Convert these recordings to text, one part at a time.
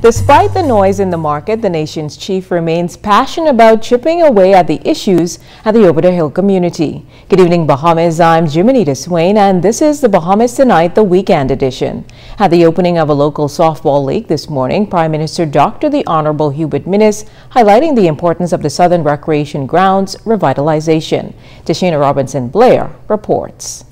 Despite the noise in the market, the nation's chief remains passionate about chipping away at the issues at the Over the Hill community. Good evening, Bahamas. I'm Jiminita Swain, and this is the Bahamas Tonight, the weekend edition. At the opening of a local softball league this morning, Prime Minister Dr. the Honorable Hubert Minnis highlighting the importance of the Southern Recreation Grounds revitalization. Tashina Robinson-Blair reports.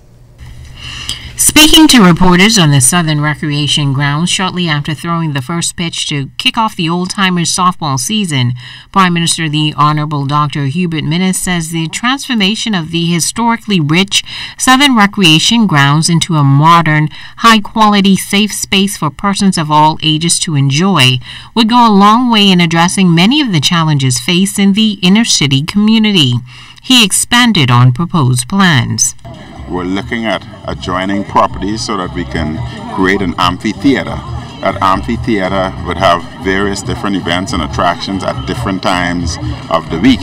Speaking to reporters on the Southern Recreation Grounds shortly after throwing the first pitch to kick off the old-timers softball season, Prime Minister the Honorable Dr. Hubert Minnis says the transformation of the historically rich Southern Recreation Grounds into a modern, high-quality, safe space for persons of all ages to enjoy would go a long way in addressing many of the challenges faced in the inner-city community. He expanded on proposed plans. We're looking at adjoining properties so that we can create an amphitheater. That amphitheater would have various different events and attractions at different times of the week.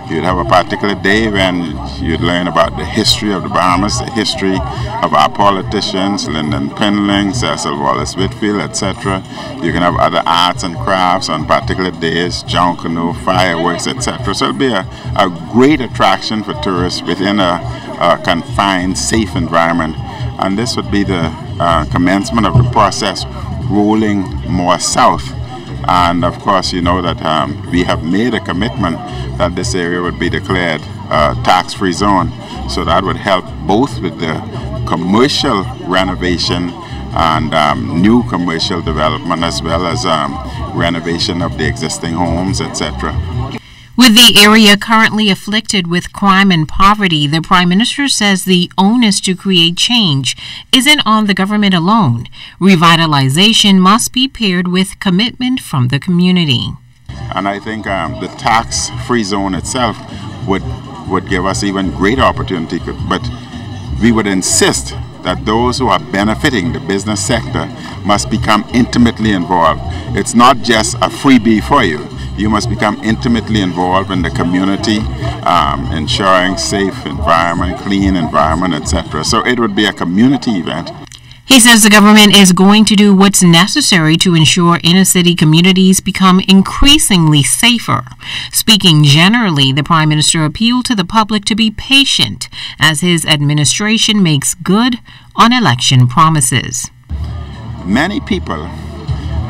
You'd have a particular day when you'd learn about the history of the Bahamas, the history of our politicians, Lyndon Pinling, Cecil Wallace Whitfield, etc. You can have other arts and crafts on particular days, John Canoe, fireworks, etc. So it'll be a great attraction for tourists within a confined, safe environment. And this would be the commencement of the process rolling more south. And of course, you know that we have made a commitment that this area would be declared tax-free zone. So that would help both with the commercial renovation and new commercial development, as well as renovation of the existing homes, etc. With the area currently afflicted with crime and poverty, the Prime Minister says the onus to create change isn't on the government alone. Revitalization must be paired with commitment from the community. And I think the tax-free zone itself would give us even greater opportunity, but we would insist that those who are benefiting the business sector must become intimately involved. It's not just a freebie for you. You must become intimately involved in the community, ensuring safe environment, clean environment, etc. So it would be a community event. He says the government is going to do what's necessary to ensure inner-city communities become increasingly safer. Speaking generally, the Prime Minister appealed to the public to be patient as his administration makes good on election promises. Many people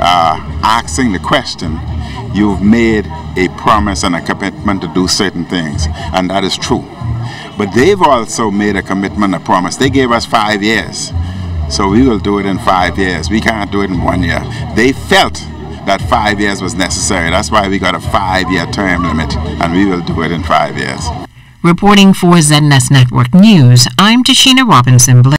are asking the question, you've made a promise and a commitment to do certain things, and that is true. But they've also made a commitment, a promise. They gave us 5 years. So we will do it in 5 years. We can't do it in 1 year. They felt that 5 years was necessary. That's why we got a 5-year term limit, and we will do it in 5 years. Reporting for ZNS Network News, I'm Tashina Robinson-Blair.